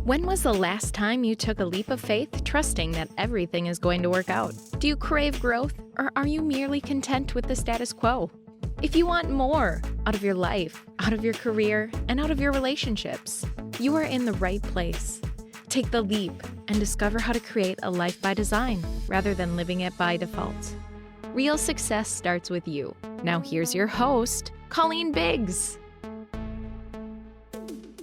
When was the last time you took a leap of faith, trusting that everything is going to work out? Do you crave growth, or are you merely content with the status quo? If you want more out of your life, out of your career, and out of your relationships, you are in the right place. Take the leap and discover how to create a life by design rather than living it by default. Real success starts with you. Now here's your host, Colleen Biggs.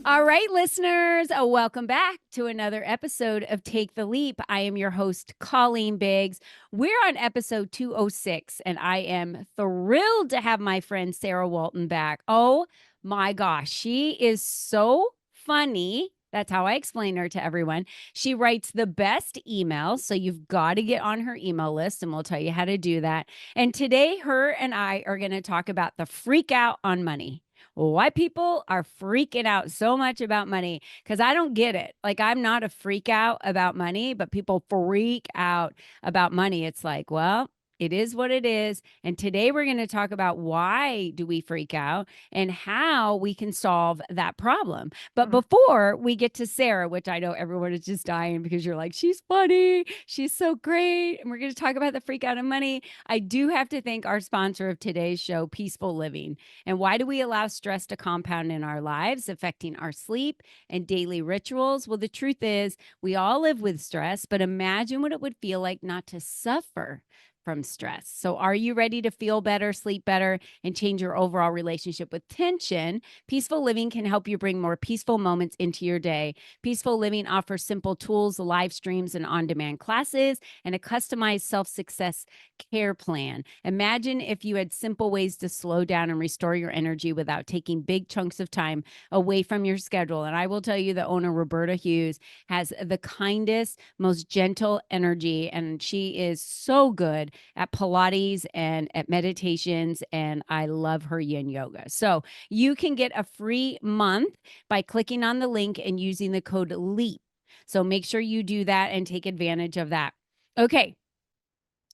All right, listeners, welcome back to another episode of Take the Leap. I am your host, Colleen Biggs. We're on episode 206, and I am thrilled to have my friend Sarah Walton back. Oh my gosh, she is so funny. That's how I explain her to everyone. She writes the best emails, so you've got to get on her email list, and we'll tell you how to do that. And today, her and I are going to talk about the freak out on money. Why people are freaking out so much about money, because I don't get it. Like, I'm not a freak out about money, but people freak out about money. It's like, well, it is what it is. And today we're going to talk about why do we freak out and how we can solve that problem. But before we get to Sarah, which I know everyone is just dying because you're like, she's funny, she's so great, and we're going to talk about the freak out of money, I do have to thank our sponsor of today's show, Peaceful Living. And why do we allow stress to compound in our lives, affecting our sleep and daily rituals? Well, the truth is we all live with stress, but imagine what it would feel like not to suffer from stress. So are you ready to feel better, sleep better, and change your overall relationship with tension? Peaceful Living can help you bring more peaceful moments into your day. Peaceful Living offers simple tools, live streams, and on-demand classes, and a customized self-success care plan. Imagine if you had simple ways to slow down and restore your energy without taking big chunks of time away from your schedule. And I will tell you, the owner, Roberta Hughes, has the kindest, most gentle energy, and she is so good at Pilates and at meditations, and I love her yin yoga. So you can get a free month by clicking on the link and using the code LEAP. So make sure you do that and take advantage of that. Okay,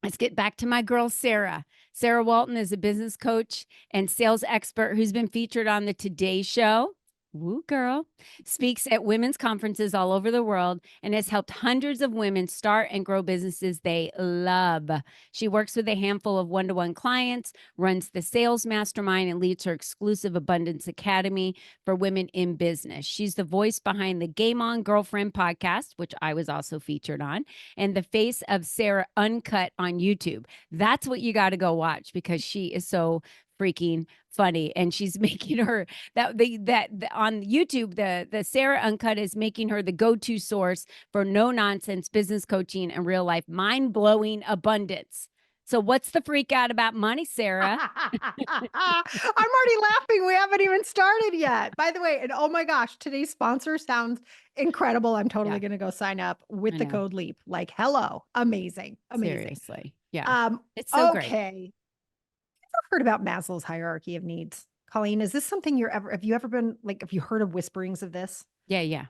let's get back to my girl, Sarah. Sarah Walton is a business coach and sales expert who's been featured on the Today Show. Woo, girl. Speaks at women's conferences all over the world and has helped hundreds of women start and grow businesses they love. She works with a handful of one-to-one clients, runs the Sales Mastermind, and leads her exclusive Abundance Academy for women in business. She's the voice behind the Game On Girlfriend podcast, which I was also featured on, and the face of Sarah Uncut on YouTube. That's what you got to go watch because she is so freaking funny, and she's making her on YouTube, the Sarah Uncut is making her the go-to source for no nonsense business coaching and real life mind-blowing abundance. So what's the freak out about money, Sarah? I'm already laughing. We haven't even started yet. By the way, and oh my gosh, today's sponsor sounds incredible. I'm totally going to go sign up with the code LEAP. Like, hello, amazing. Seriously. Yeah. It's so great. Okay. Heard about Maslow's hierarchy of needs? Colleen, is this something have you ever been like, have you heard of whisperings of this? Yeah.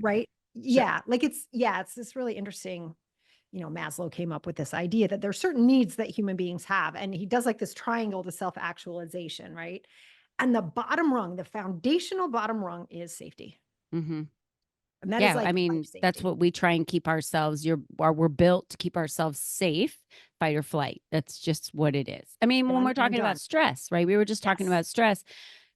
Right. Sure. Yeah. Like it's this really interesting, Maslow came up with this idea that there's certain needs that human beings have. And he does like this triangle to self-actualization, right? And the bottom rung, the foundational bottom rung is safety. Mm-hmm. And that is like, I mean, that's what we try and keep ourselves. We're built to keep ourselves safe, fight or flight. That's just what it is. I mean, when we're talking about stress, right? We were just talking about stress.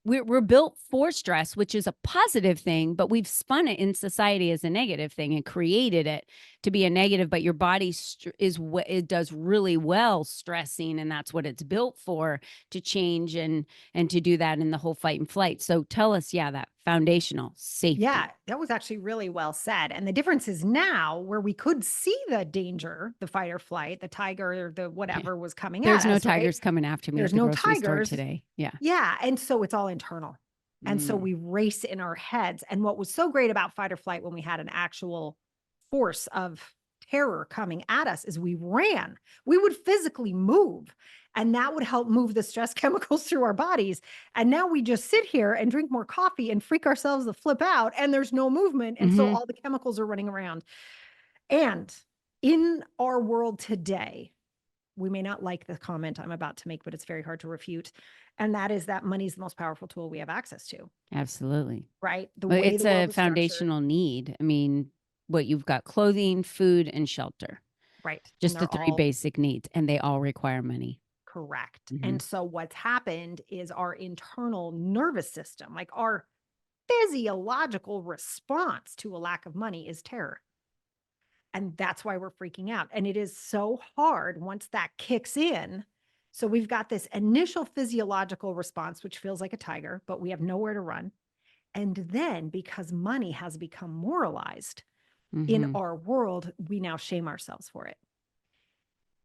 We're built for stress, which is a positive thing, but we've spun it in society as a negative thing and created it to be a negative. But your body it does really well stressing, and that's what it's built for, to change and to do that in the whole fight and flight. So tell us, that foundational safety. Yeah, that was actually really well said. And the difference is now where we could see the danger, the fight or flight, the tiger or the whatever was coming at us. There's no tigers coming after me. There's at the no grocery store tigers today. Yeah. Yeah. And so it's all internal. And so we race in our heads. And what was so great about fight or flight when we had an actual force of terror coming at us is we ran. We would physically move, and that would help move the stress chemicals through our bodies. And now we just sit here and drink more coffee and freak ourselves the flip out, and there's no movement. And so all the chemicals are running around. And in our world today, we may not like the comment I'm about to make, but it's very hard to refute. And that is that money is the most powerful tool we have access to, Absolutely. right? The Well, way it's the a world is structured, foundational need. I mean, what you've got clothing, food, and shelter. right? And Just the they're three all basic needs, and they all require money. correct. Mhm. And so what's happened is our internal nervous system, like our physiological response to a lack of money is terror. And that's why we're freaking out. And it is so hard once that kicks in. So we've got this initial physiological response, which feels like a tiger, but we have nowhere to run. And then because money has become moralized in Mhm. our world, we now shame ourselves for it.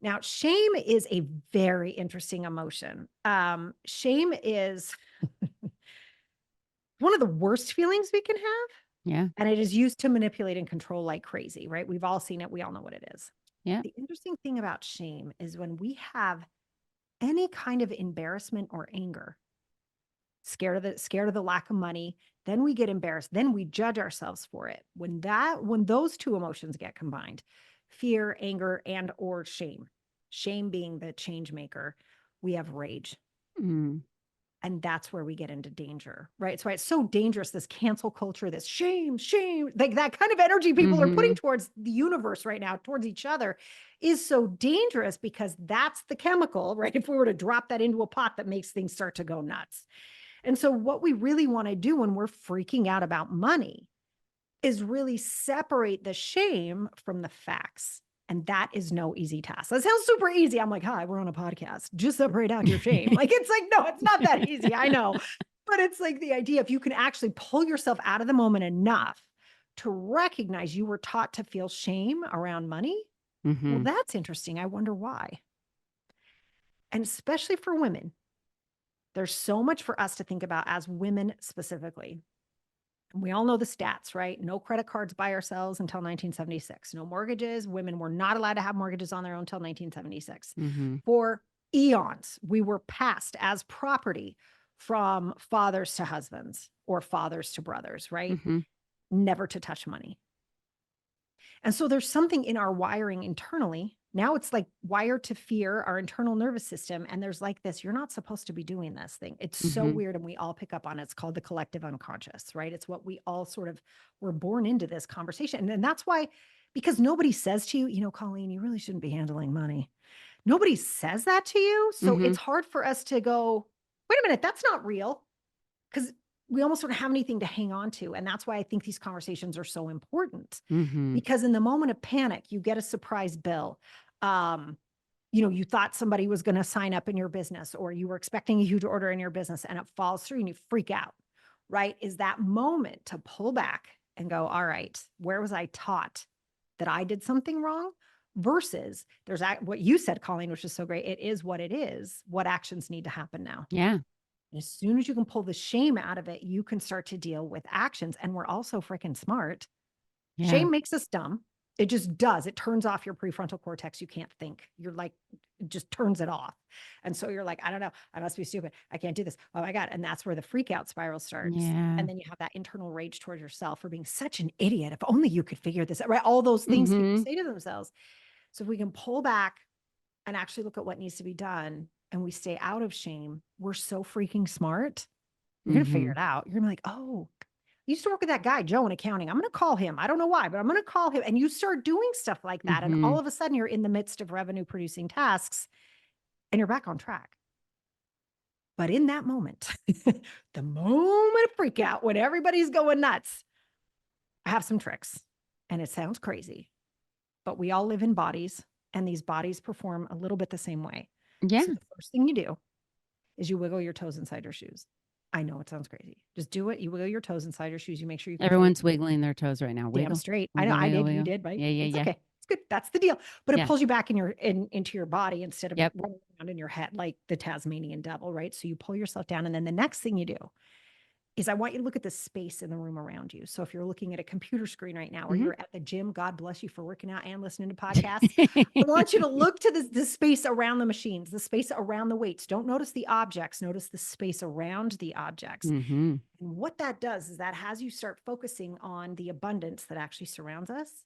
Now, shame is a very interesting emotion. Shame is one of the worst feelings we can have. Yeah. And it is used to manipulate and control like crazy, right? We've all seen it. We all know what it is. Yeah. The interesting thing about shame is when we have any kind of embarrassment or anger, scared of the lack of money, then we get embarrassed, then we judge ourselves for it. When those two emotions get combined, fear, anger, and or shame being the change maker, we have rage. Mm. And that's where we get into danger, right? So it's so dangerous, this cancel culture, this shame, like that kind of energy people are putting Mhm. towards the universe right now, towards each other, is so dangerous because that's the chemical, right? If we were to drop that into a pot, that makes things start to go nuts. And so what we really want to do when we're freaking out about money is really separate the shame from the facts. And that is no easy task. That sounds super easy. I'm like, hi, we're on a podcast. Just separate out your shame. Like, it's like, no, it's not that easy. I know. But it's like the idea, if you can actually pull yourself out of the moment enough to recognize you were taught to feel shame around money. Well, Mhm. that's interesting. I wonder why. And especially for women, there's so much for us to think about as women specifically. We all know the stats, right? No credit cards by ourselves until 1976. No mortgages. Women were not allowed to have mortgages on their own until 1976. Mhm. For eons, we were passed as property from fathers to husbands or fathers to brothers, right? Mhm. Never to touch money. And so there's something in our wiring internally. Now it's like wired to fear our internal nervous system. And there's like this, you're not supposed to be doing this thing. It's so Mhm. weird. And we all pick up on it. It's called the collective unconscious, right? It's what we all sort of were born into this conversation. And that's why, because nobody says to you, Colleen, you really shouldn't be handling money. Nobody says that to you. So it's Mhm. hard for us to go, wait a minute, that's not real. Because we almost don't have anything to hang on to. And that's why I think these conversations are so important. Mhm. Because in the moment of panic, you get a surprise bill. Um, you thought somebody was going to sign up in your business, or you were expecting a huge order in your business and it falls through and you freak out, right? Is that moment to pull back and go, all right, where was I taught that I did something wrong? Versus there's what you said, Colleen, which is so great. It is what it is. What actions need to happen now? Yeah. As soon as you can pull the shame out of it, you can start to deal with actions. And we're also freaking smart. Yeah. Shame makes us dumb. It just does. It turns off your prefrontal cortex. You can't think. You're like, it just turns it off. And so you're like, I don't know. I must be stupid. I can't do this. Oh my God. And that's where the freak out spiral starts. Yeah. And then you have that internal rage towards yourself for being such an idiot. If only you could figure this out, right? All those things people Mhm. say to themselves. So if we can pull back and actually look at what needs to be done and we stay out of shame, we're so freaking smart. You're going to figure Mhm. it out. You're going to be like, oh, I used to work with that guy, Joe, in accounting. I'm going to call him. I don't know why, but I'm going to call him. And you start doing stuff like that. And all Mhm. of a sudden you're in the midst of revenue producing tasks and you're back on track. But in that moment, the moment of freak out when everybody's going nuts, I have some tricks and it sounds crazy, but we all live in bodies and these bodies perform a little bit the same way. Yeah. So the first thing you do is you wiggle your toes inside your shoes. I know it sounds crazy. Just do it. You wiggle your toes inside your shoes. You make sure you can fully Everyone's wiggling their toes right now. damn Wiggle. straight. I know Wiggle, I wiggle, did. You wiggle. did, right? Yeah, yeah, It's yeah. okay. It's good. That's the deal. But it Yeah. pulls you back into your body instead of Yep. running around in your head like the Tasmanian devil, right? So you pull yourself down. And then the next thing you do is I want you to look at the space in the room around you. So if you're looking at a computer screen right now, or Mhm. you're at the gym, God bless you for working out and listening to podcasts. I want you to look to this space around the machines, the space around the weights. Don't notice the objects, notice the space around the objects. Mhm. And what that does is that has you start focusing on the abundance that actually surrounds us.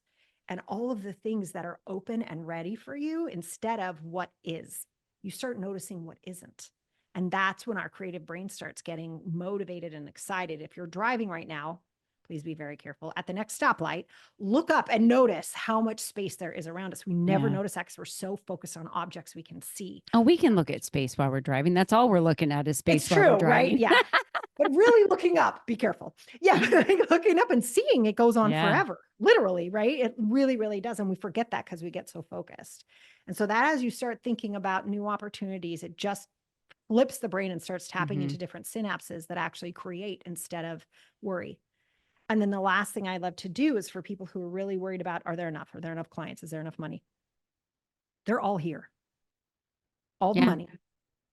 and all of the things that are open and ready for you instead of what is. You start noticing what isn't. And that's when our creative brain starts getting motivated and excited. If you're driving right now, please be very careful. At the next stoplight, look up and notice how much space there is around us. We never Yeah. notice that because we're so focused on objects we can see. Oh, we can look at space while we're driving. That's all we're looking at is space It's while true, we're driving. right? Yeah. But really looking up, be careful. Yeah. Looking up and seeing it goes on Yeah. forever, literally, right? It really, really does. And we forget that because we get so focused. And so that as you start thinking about new opportunities, it just flips the brain and starts tapping into different synapses that actually create instead of worry. And then the last thing I love to do is for people who are really worried about, are there enough? Are there enough clients? Is there enough money? They're all here. All the Yeah. money,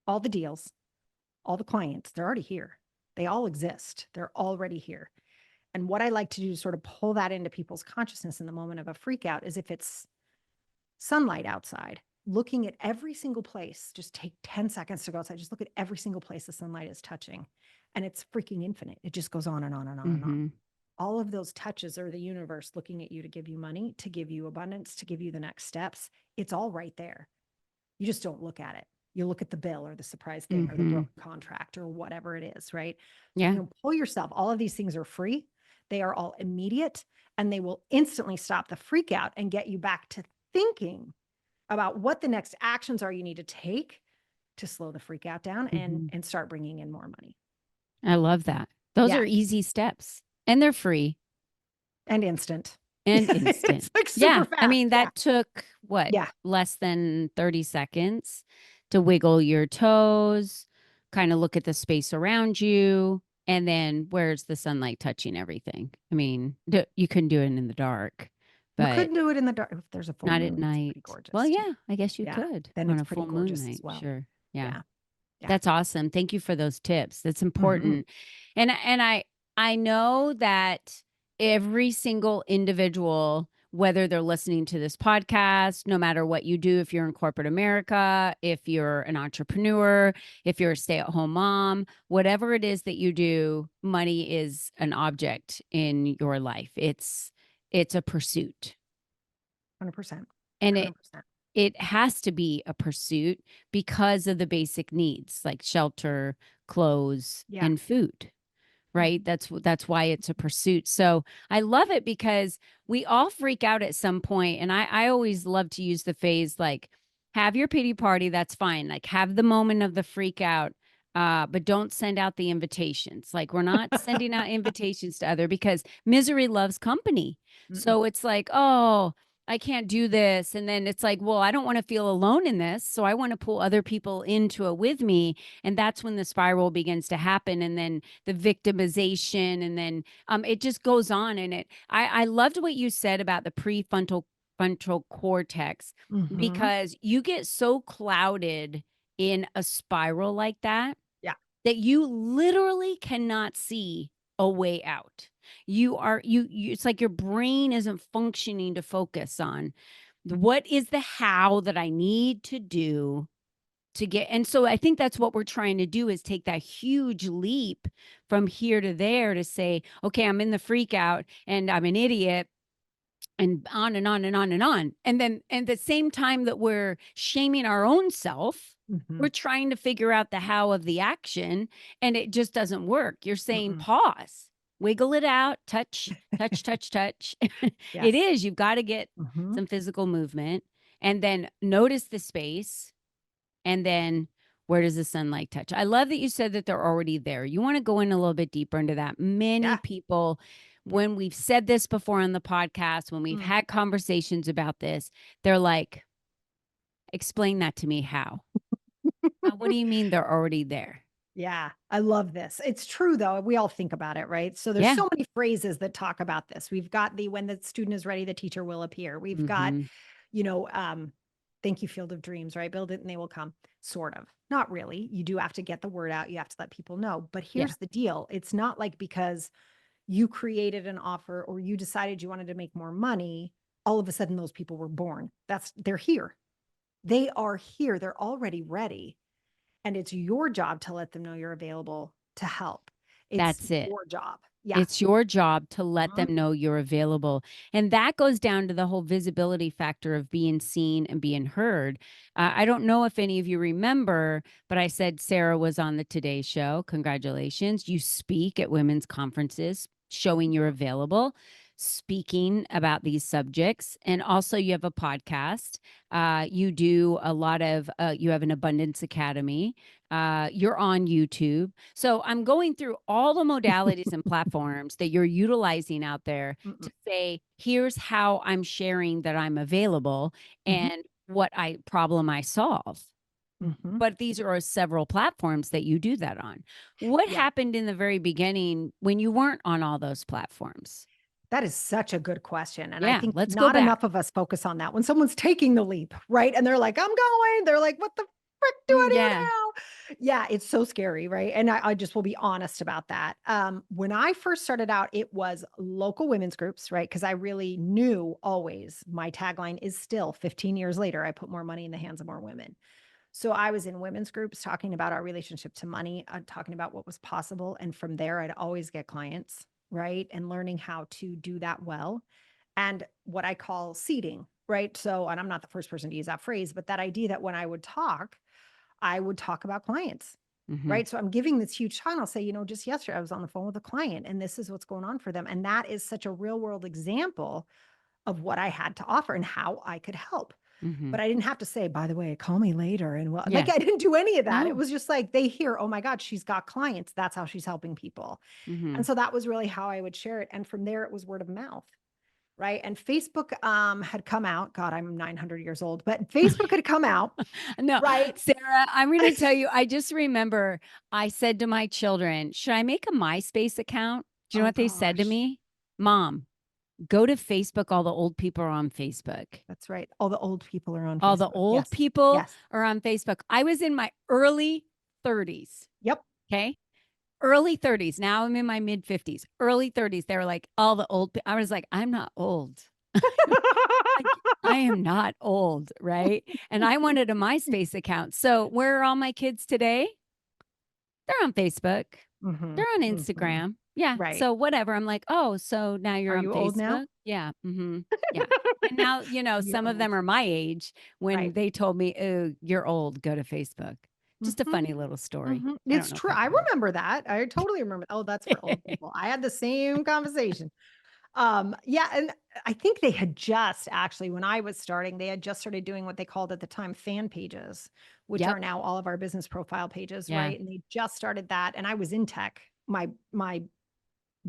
all the deals, all the clients, they're already here. They all exist. They're already here. And what I like to do to sort of pull that into people's consciousness in the moment of a freak out is if it's sunlight outside, looking at every single place, just take 10 seconds to go outside, just look at every single place the sunlight is touching. And it's freaking infinite. It just goes on and on and on and on. All of those touches are the universe looking at you to give you money, to give you abundance, to give you the next steps. It's all right there. You just don't look at it. You look at the bill or the surprise thing or the broke contract or whatever it is, right? Yeah. You know, pull yourself. All of these things are free. They are all immediate and they will instantly stop the freak out and get you back to thinking about what the next actions are you need to take to slow the freak out down and start bringing in more money. I love that. Those are easy steps and they're free. And instant. And instant. It's like super fast. I mean, that took what? Less than 30 seconds to wiggle your toes, kind of look at the space around you. And then where's the sunlight touching everything? I mean, you couldn't do it in the dark. But you couldn't do it in the dark. If there's a full not moon, at night. it's pretty gorgeous. Well, yeah, I guess you could. Then on it's a pretty full moon gorgeous night. as well. Sure. Yeah. Yeah. That's awesome. Thank you for those tips. That's important. And I know that every single individual, whether they're listening to this podcast, no matter what you do, if you're in corporate America, if you're an entrepreneur, if you're a stay-at-home mom, whatever it is that you do, money is an object in your life. It's a pursuit. 100%. And 100%. it has to be a pursuit because of the basic needs like shelter, clothes, and food. Right? That's why it's a pursuit. So I love it because we all freak out at some point. And I always love to use the phrase like, have your pity party. That's fine. Like have the moment of the freak out. But don't send out the invitations. Like we're not sending out invitations to other because misery loves company. So it's like, oh, I can't do this. And then it's like, well, I don't want to feel alone in this. So I want to pull other people into it with me. And that's when the spiral begins to happen. And then the victimization. And then it just goes on. And I loved what you said about the prefrontal cortex because you get so clouded in a spiral like that. That you literally cannot see a way out. You it's like your brain isn't functioning to focus on what is the how that I need to do to get. And so I think that's what we're trying to do is take that huge leap from here to there to say, okay, I'm in the freak out and I'm an idiot. And on and on and on and on. And then at the same time that we're shaming our own self, we're trying to figure out the how of the action and it just doesn't work. You're saying pause, wiggle it out, touch, touch, touch, touch. It is. You've got to get some physical movement and then notice the space. And then where does the sunlight touch? I love that you said that they're already there. You want to go in a little bit deeper into that. Many people, when we've said this before on the podcast, when we've had conversations about this, they're like, explain that to me. How? What do you mean they're already there? Yeah, I love this. It's true though. We all think about it, right? So there's so many phrases that talk about this. We've got when the student is ready, the teacher will appear. We've got, thank you, field of dreams, right? Build it and they will come. Sort of. Not really. You do have to get the word out. You have to let people know. But here's the deal. It's not like because you created an offer or you decided you wanted to make more money, all of a sudden those people were born. They're here. They are here. They're already ready. And it's your job to let them know you're available to help. It's That's it. your job. Yeah. It's your job to let Mhm. them know you're available. And that goes down to the whole visibility factor of being seen and being heard. I don't know if any of you remember, but I said Sarah was on the Today Show. Congratulations. You speak at women's conferences, showing you're available, speaking about these subjects. And also, you have a podcast. You do a lot of, you have an Abundance Academy. You're on YouTube. So I'm going through all the modalities and platforms that you're utilizing out there Mm-mm. to say, here's how I'm sharing that I'm available Mhm. and what problem I solve. Mhm. But these are several platforms that you do that on. What Yeah. happened in the very beginning when you weren't on all those platforms? That is such a good question, and I Yeah, think let's go not back. enough of us focus on that. When someone's taking the leap, right? And they're like, "I'm going." They're like, "What the frick do I do Yeah. now?" Yeah, it's so scary, right? And I just will be honest about that. When I first started out, it was local women's groups, right? Because I really knew always my tagline is still 15 years later, I put more money in the hands of more women. So I was in women's groups talking about our relationship to money, talking about what was possible. And from there, I'd always get clients, right? And learning how to do that well. And what I call seeding, right? So, and I'm not the first person to use that phrase, but that idea that when I would talk about clients, Hmm. right? So I'm giving this huge talk. And I'll say, just yesterday I was on the phone with a client and this is what's going on for them. And that is such a real world example of what I had to offer and how I could help. Hmm. But I didn't have to say, by the way, call me later. And well, Yeah. like I didn't do any of that. It No. was just like they hear, oh my God, she's got clients. That's how she's helping people. Hmm. And so that was really how I would share it. And from there, it was word of mouth. Right. And Facebook had come out. God, I'm 900 years old, but Facebook had come out. No, Right. Sarah, I'm going to tell you, I just remember I said to my children, should I make a MySpace account? Do you know Oh what they said to gosh. me? Mom, go to Facebook. All the old people are on Facebook. That's right. All the old people are on All the Facebook. old Yes. people Yes. are on Facebook. I was in my early 30s. Yep. Okay. Early 30s. Now I'm in my mid 50s. Early 30s. They were like, all the old. I was like, I'm not old. Like, I am not old, right? And I wanted a MySpace account. So where are all my kids today? They're on Facebook. Hmm. They're on Hmm. Instagram. Yeah. Right. So whatever. I'm like, oh, so now you're Are on you old now? Facebook? Yeah. Hmm. Yeah. And now, You're some of old. them are my age when Right. they told me, oh, you're old, go to Facebook. Just a Mhm. funny little story. Mhm. I don't It's know if true. you've I heard. remember that. I totally remember. Oh, that's for old people. I had the same conversation. Yeah, and I think they had just actually, when I was starting, they had just started doing what they called at the time fan pages, which Yep. are now all of our business profile pages, Yeah. right? And they just started that. And I was in tech. My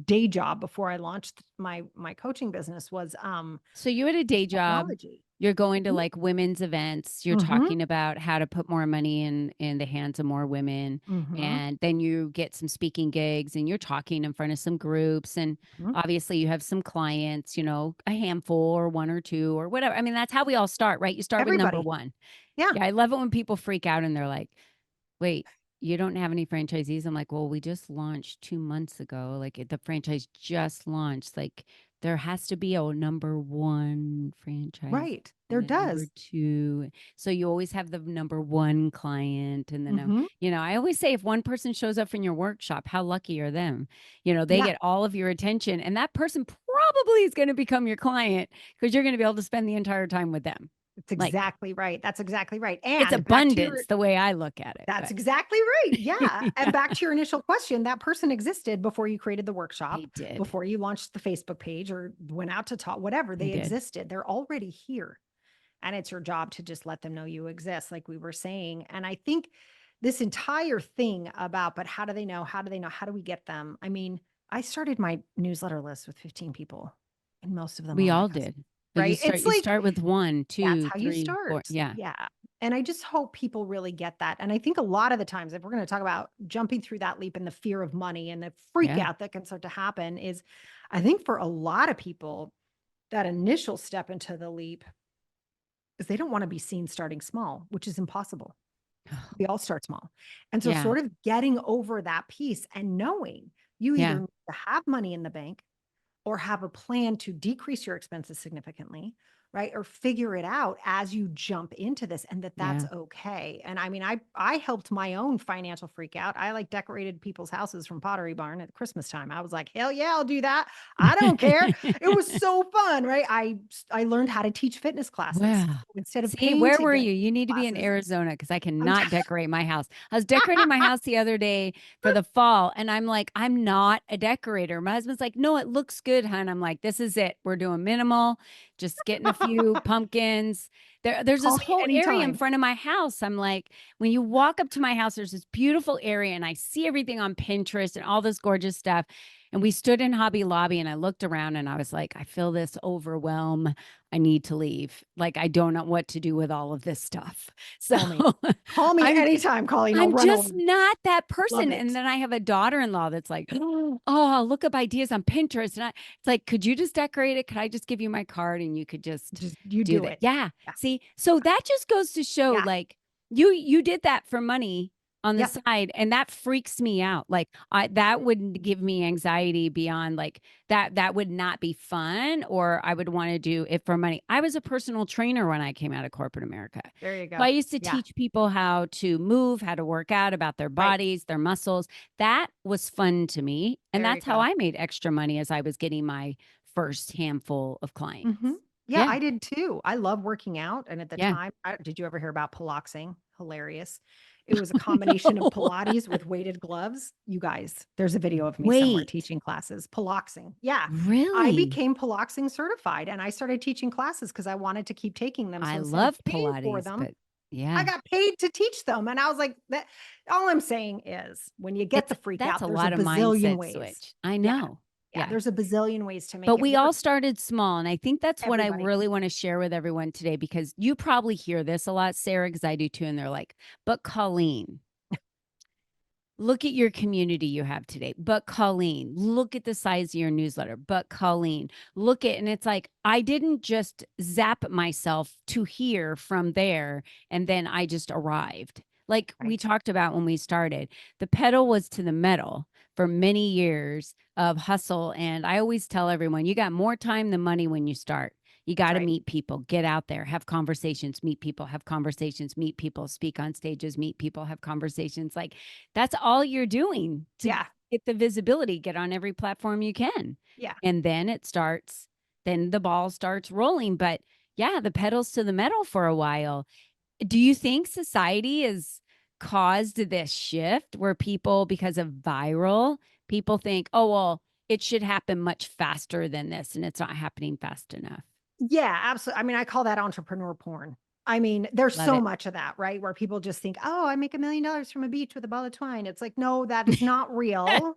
day job before I launched my coaching business was So you had a day job. technology. You're going to like women's events. You're Mm-hmm. talking about how to put more money in the hands of more women. Mm-hmm. And then you get some speaking gigs and you're talking in front of some groups. And Hmm. obviously you have some clients, a handful or one or two or whatever. I mean, that's how we all start, right? You start with number Everybody. one. Yeah. Yeah. I love it when people freak out and they're like, wait, you don't have any franchisees? I'm like, well, we just launched 2 months ago. Like the franchise just launched. Like there has to be a number one franchise Right. and There then number does. two. So you always have the number one client. And then, Mm-hmm. I always say if one person shows up in your workshop, how lucky are them? They Yeah. get all of your attention and that person probably is going to become your client because you're going to be able to spend the entire time with them. That's Like exactly right. That's exactly right. it's And back to your abundance the way I look at it. that's But exactly right. Yeah. And back to your initial question, that person existed before you created the workshop, they did. before you launched the Facebook page or went out to talk, whatever, They they did. existed. They're already here. And it's your job to just let them know you exist, like we were saying. And I think this entire thing about, but how do they know? How do they know? How do we get them? I mean, I started my newsletter list with 15 people, and most of them We are my all customers, did. But you right? start It's you like, start with one, that's two, how you three, four. start. Yeah. Yeah. And I just hope people really get that. And I think a lot of the times, if we're going to talk about jumping through that leap and the fear of money and the freak Yeah. out that can start to happen, is I think for a lot of people, that initial step into the leap is they don't want to be seen starting small, which is impossible. We all start small. And so, Yeah. sort of getting over that piece and knowing you either Yeah. need to have money in the bank or have a plan to decrease your expenses significantly, right? Or figure it out as you jump into this, and that's Yeah. okay. And I mean, I helped my own financial freak out. I like decorated people's houses from Pottery Barn at Christmas time. I was like, hell yeah, I'll do that. I don't care. It was so fun, right? I learned how to teach fitness classes Wow. instead of See, paying where to were get you? You need to be in classes. Arizona because I I'm cannot decorate my house. I was decorating my house the other day for the fall, and I'm like, I'm not a decorator. My husband's like, no, it looks good, hon. I'm like, this is it. We're doing minimal, just getting a few pumpkins. There's Call this me whole area in anytime. front of my house. I'm like, when you walk up to my house, there's this beautiful area, and I see everything on Pinterest and all this gorgeous stuff. And we stood in Hobby Lobby, and I looked around, and I was like, I feel this overwhelm. I need to leave. Like, I don't know what to do with all of this stuff. So Call me. Call me I'm anytime, Colleen. I'll I'm run over. just not that Love person. And it. then I have a daughter-in-law that's like, oh, I'll look up ideas on Pinterest. And it's like, could you just decorate it? Could I just give you my card and you could just Just you do do that? it. Yeah. Yeah. See, so that just goes to show Yeah. like you did that for money on the Yep. side, and that freaks me out. Like that wouldn't give me anxiety beyond like that would not be fun, or I would want to do it for money. I was a personal trainer when I came out of corporate America. There you So go. I used to Yeah. teach people how to move, how to work out, about their Right. bodies, their muscles. That was fun to me. And There you that's how go. I made extra money as I was getting my first handful of clients. Mhm. Yeah, Yeah. I did too. I love working out, and at the Yeah. time, did you ever hear about Pilaxing? Hilarious. It was a combination of Pilates with weighted gloves. You guys, there's a video of me somewhere Wait, teaching classes. Pilaxing. Yeah. I really? became Pilaxing certified, and I started teaching classes because I wanted to keep taking them. I So instead of love paying for Pilates, them, but I yeah. got paid to teach them. And I was like, that all I'm saying is when you get It's the freak that's out, a there's a lot of bazillion mindset ways. switch. I Yeah. know. Yeah. Yeah. There's a bazillion ways to make But it we work. all started small. And I think that's what I Everybody. really want to share with everyone today, because you probably hear this a lot, Sarah, because I do too. And they're like, but Colleen, look at your community you have today. But Colleen, look at the size of your newsletter. But Colleen, look at, and it's like, I didn't just zap myself to here from there. And then I just arrived. Like we Right. talked about when we started, the pedal was to the metal for many years of hustle. And I always tell everyone, you got more time than money when you start. You That's got to right. meet people, get out there, have conversations, meet people, have conversations, meet people, speak on stages, meet people, have conversations. Like that's all you're doing to Yeah. get the visibility, get on every platform you can. Yeah. And then then the ball starts rolling. But yeah, the pedals to the metal for a while. Do you think society has caused this shift where people, because of viral, people think, oh, well, it should happen much faster than this, and it's not happening fast enough? Yeah, absolutely. I mean, I call that entrepreneur porn. I mean, there's Love so it. much of that, right? Where people just think, "Oh, I make $1 million from a beach with a ball of twine." It's like, no, that is not real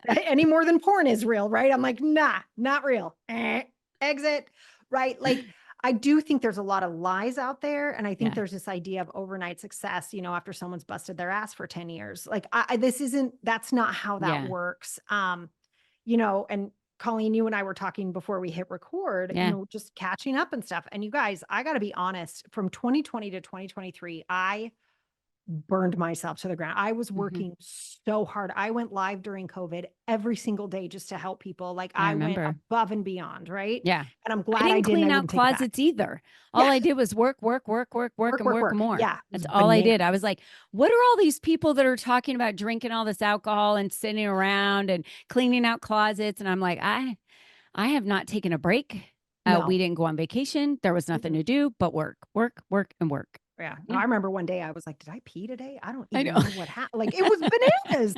any more than porn is real, right? I'm like, nah, not real. Exit, right? Like, I do think there's a lot of lies out there. And I think Yeah. there's this idea of overnight success, after someone's busted their ass for 10 years. Like, that's not how that Yeah. works. And Colleen, you and I were talking before we hit record, Yeah. just catching up and stuff. And you guys, I got to be honest, from 2020 to 2023, I burned myself to the ground. I was Mhm. working so hard. I went live during COVID every single day just to help people. Like I I went remember. above and beyond, right? Yeah. And I'm I glad I didn't didn't. clean I out wouldn't take it back. closets either. All Yeah. I did was work, work, work, work, work, Work, and work, work work. more. Yeah. It was That's all I did. I bananas. was like, what are all these people that are talking about drinking all this alcohol and sitting around and cleaning out closets? And I'm like, I have not taken a break. We No. didn't go on vacation. There was nothing to do but work, work, work, and work. Yeah. No, Yeah, I remember one day I was like, did I pee today? I don't I even know. know what happened. Like it was bananas.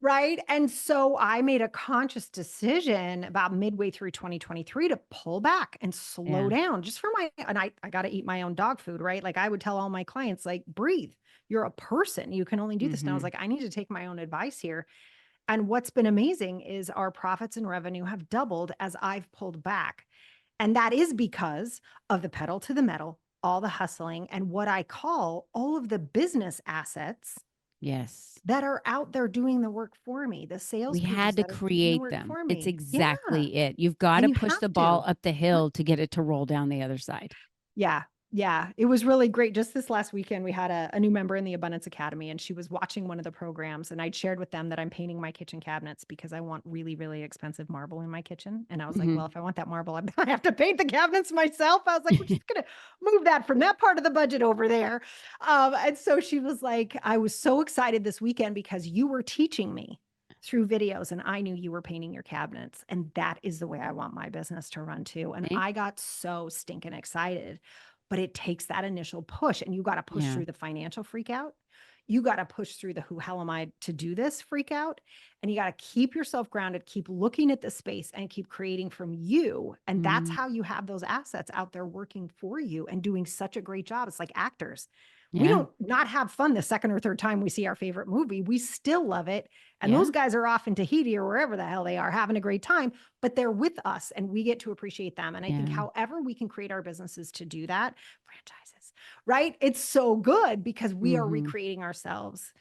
Right. And so I made a conscious decision about midway through 2023 to pull back and slow Yeah. down just for and I got to eat my own dog food, right? Like I would tell all my clients, like, breathe. You're a person. You can only do this. And I was Hmm. like, I need to take my own advice here. And what's been amazing is our profits and revenue have doubled as I've pulled back. And that is because of the pedal to the metal, all the hustling, and what I call all of the business assets Yes. that are out there doing the work for me, the sales We pages had to that are doing the create work them. for It's me. Yeah, exactly it. You've got and to you push have the ball to. up the Yep. hill to get it to roll down the other side. Yeah, Yeah, it was really great. Just this last weekend, we had a new member in the Abundance Academy, and she was watching one of the programs. And I'd shared with them that I'm painting my kitchen cabinets because I want really, really expensive marble in my kitchen. And I was like, Mhm. well, if I want that marble, I have to paint the cabinets myself. I was like, we're just going to move that from that part of the budget over there. And so she was like, I was so excited this weekend because you were teaching me through videos and I knew you were painting your cabinets. And that is the way I want my business to run too. And Okay. I got so stinking excited, but it takes that initial push and you got to push Yeah. through the financial freak out. You got to push through the who hell am I to do this freak out. And you got to keep yourself grounded, keep looking at the space and keep creating from you. And that's Mm, how you have those assets out there working for you and doing such a great job. It's like actors. We yeah. don't not have fun the second or third time we see our favorite movie. We still love it. And Yeah. those guys are off in Tahiti or wherever the hell they are having a great time, but they're with us and we get to appreciate them. And I think Yeah. however we can create our businesses to do that, franchises, right? It's so good because we are Mhm. recreating ourselves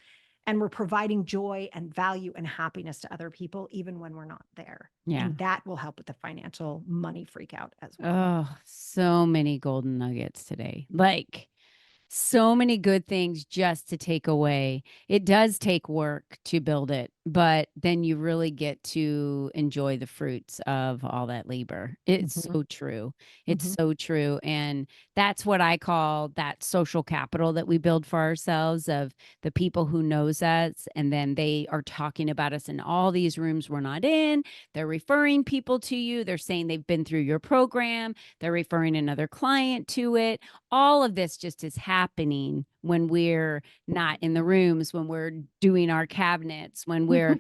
and we're providing joy and value and happiness to other people, even when we're not there. Yeah. And that will help with the financial money freak out as well. Oh, so many golden nuggets today. Like, so many good things just to take away. It does take work to build it, but then you really get to enjoy the fruits of all that labor. It's Mhm, so true. It's mhm. so true. And that's what I call that social capital that we build for ourselves of the people who knows us and then they are talking about us in all these rooms we're not in. They're referring people to you. They're saying they've been through your program. They're referring another client to it. All of this just is happening when we're not in the rooms, when we're doing our cabinets, when we're,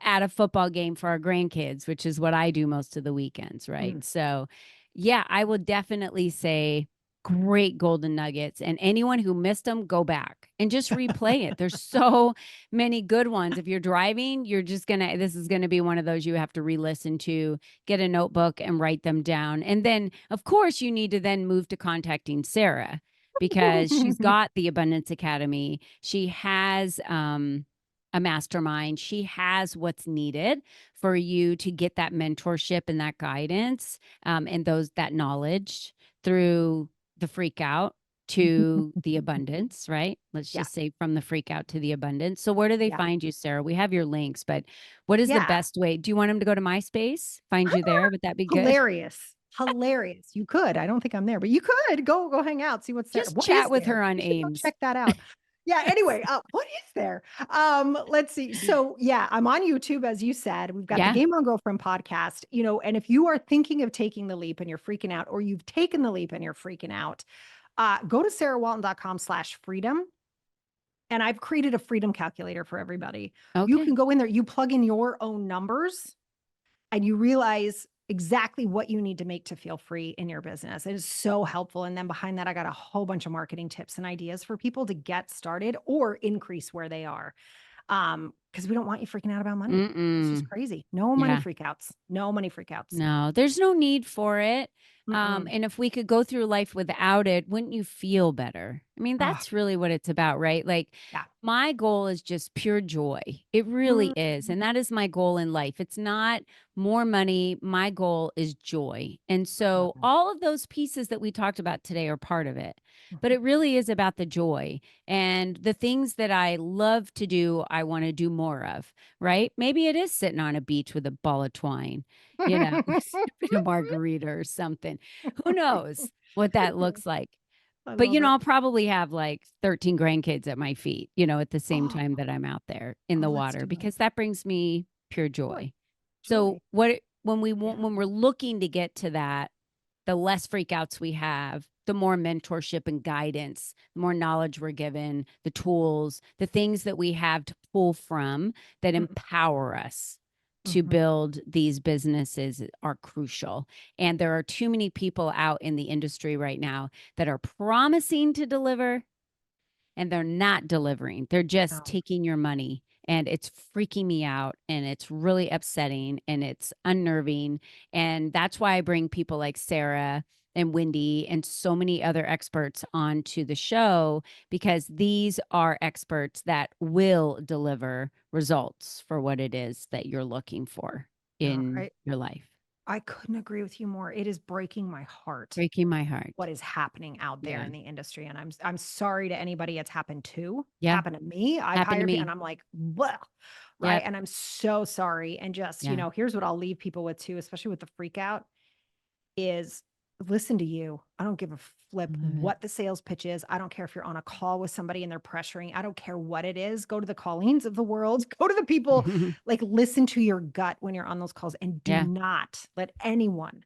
at a football game for our grandkids, which is what I do most of the weekends, right? Mm. So, yeah, I will definitely say great golden nuggets. And anyone who missed them, go back and just replay it. There's so many good ones. If you're driving, this is gonna be one of those you have to re-listen to, get a notebook and write them down. And then, of course, you need to then move to contacting Sarah because she's got the Abundance Academy. She has a mastermind. She has what's needed for you to get that mentorship and that guidance and that knowledge through the freak out to the abundance, right? Let's Yeah, just say from the freak out to the abundance. So where do they yeah, find you, Sarah? We have your links, but what is the yeah. best way? Do you want them to go to MySpace? Find you there? Would that be good? Hilarious. Hilarious. You could. I don't think I'm there, but you could go hang out, see what's there. Just What chat is with there? her on You should go Ames. check that out. Yeah, anyway, what is there? Let's see. So, yeah, I'm on YouTube as you said. We've got the Yeah. Game On Girlfriend podcast, and if you are thinking of taking the leap and you're freaking out or you've taken the leap and you're freaking out, go to sarahwalton.com/freedom. And I've created a freedom calculator for everybody. You Okay. can go in there, you plug in your own numbers and you realize exactly what you need to make to feel free in your business. It is so helpful. And then behind that, I got a whole bunch of marketing tips and ideas for people to get started or increase where they are. Because we don't want you freaking out about money. It's just Mm-mm. crazy. No money Yeah. freakouts. No money freakouts. No, there's no need for it. Mm-mm. And if we could go through life without it, wouldn't you feel better? I mean, Oh, that's really what it's about, right? Like, yeah. my goal is just pure joy. It really Mm, is. And that is my goal in life. It's not more money. My goal is joy. And I love so that. all of those pieces that we talked about today are part of it. But Mhm. it really is about the joy and the things that I love to do, I want to do more of, right? Maybe it is sitting on a beach with a ball of twine, sipping a margarita or something. Who knows what that looks like? I But, love it. I'll probably have like 13 grandkids at my feet, at the same Oh, time that I'm out there in oh, the let's water do it. because that brings me pure Joy. joy. Joy. So when we want Yeah. when we're looking to get to that, the less freakouts we have, the more mentorship and guidance, the more knowledge we're given, the tools, the things that we have to pull from that Mm, empower us to mhm. build these businesses are crucial. And there are too many people out in the industry right now that are promising to deliver and they're not delivering. They're just No. taking your money. And it's freaking me out and it's really upsetting and it's unnerving. And that's why I bring people like Sarah and Wendy and so many other experts onto the show because these are experts that will deliver results for what it is that you're looking for No, in your life. I couldn't agree with you more. It is breaking my heart Breaking my heart. what is happening out there Yeah. in the industry. And I'm sorry to anybody it's happened to. Yeah. Happened to me. I've Happened to hired people me. and I'm like, well, right. Yep. And I'm so sorry. And just, Yeah. here's what I'll leave people with too, especially with the freak out, is listen to you. I don't give a flip Love it. what the sales pitch is. I don't care if you're on a call with somebody and they're pressuring. I don't care what it is. Go to the Colleens of the world. Go to the people, like listen to your gut when you're on those calls and do Yeah. not let anyone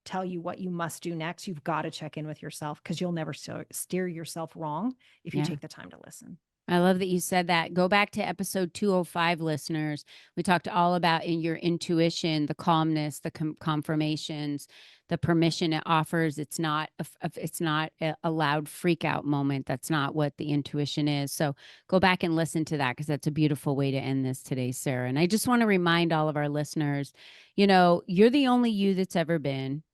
tell you what you must do next. You've got to check in with yourself because you'll never steer yourself wrong if you Yeah. take the time to listen. I love that you said that. Go back to episode 205, listeners. We talked all about in your intuition, the calmness, the confirmations, the permission it offers. It's not a loud freak out moment. That's not what the intuition is. So go back and listen to that because that's a beautiful way to end this today, Sarah. And I just want to remind all of our listeners, you're the only you that's ever been.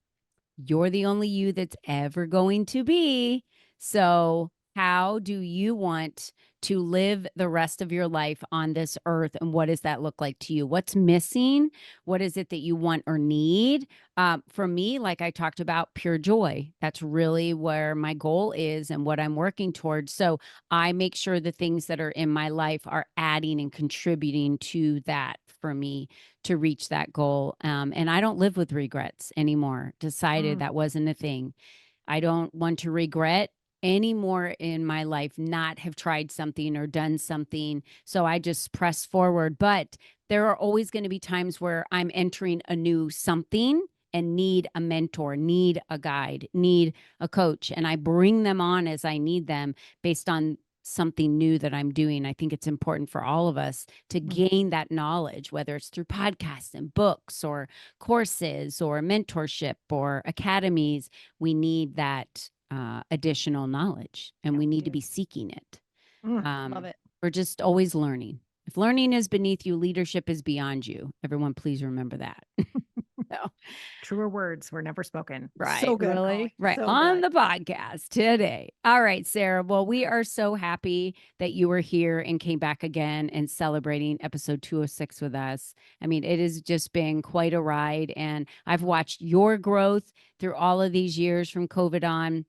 You're the only you that's ever going to be. So how do you want to live the rest of your life on this earth? And what does that look like to you? What's missing? What is it that you want or need? For me, like I talked about, pure joy. That's really where my goal is and what I'm working towards. So I make sure the things that are in my life are adding and contributing to that for me to reach that goal. And I don't live with regrets anymore. Decided that wasn't a thing. I don't want to regret anymore in my life not have tried something or done something. So I just press forward. But there are always going to be times where I'm entering a new something and need a mentor, need a guide, need a coach. And I bring them on as I need them based on something new that I'm doing. I think it's important for all of us to gain that knowledge, whether it's through podcasts and books or courses or mentorship or academies. We need that additional knowledge and we need to be seeking it. Love it. We're just always learning. If learning is beneath you, leadership is beyond you. Everyone, please remember that. So, truer words were never spoken. right. So good. Really? Colleen. Right. So On good. the podcast today. All right, Sarah. Well, we are so happy that you were here and came back again and celebrating episode 206 with us. I mean, it has just been quite a ride. And I've watched your growth through all of these years from COVID on.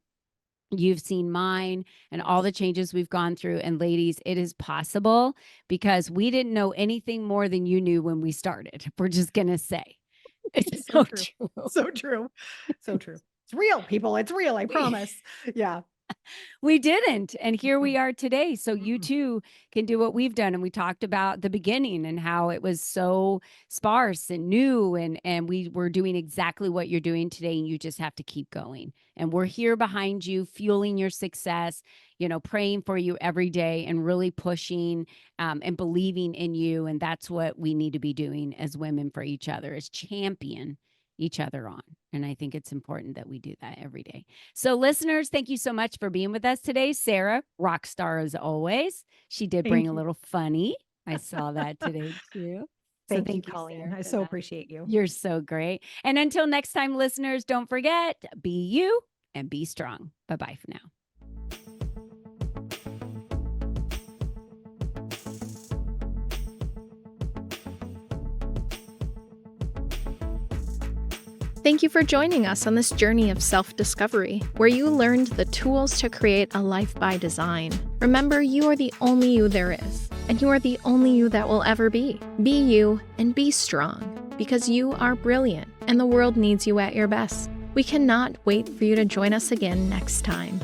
You've seen mine and all the changes we've gone through. And ladies, it is possible because we didn't know anything more than you knew when we started. We're just going to say. It's so true. So true. So true. It's real, people. It's real. I promise. Yeah. We didn't. And here we Mm-mm. are today. So you Mm-mm. too can do what we've done. And we talked about the beginning and how it was so sparse and new. And we were doing exactly what you're doing today. And you just have to keep going. And we're here behind you, fueling your success, praying for you every day and really pushing and believing in you. And that's what we need to be doing as women for each other, is champion each other on. And I think it's important that we do that every day. So listeners, thank you so much for being with us today. Sarah, rock star as always. She did bring a little funny. I saw that today too. So Thank you, Colleen. Sarah, I for so that. appreciate you. You're so great. And until next time, listeners, don't forget, be you and be strong. Bye-bye for now. Thank you for joining us on this journey of self-discovery, where you learned the tools to create a life by design. Remember, you are the only you there is, and you are the only you that will ever be. Be you and be strong, because you are brilliant, and the world needs you at your best. We cannot wait for you to join us again next time.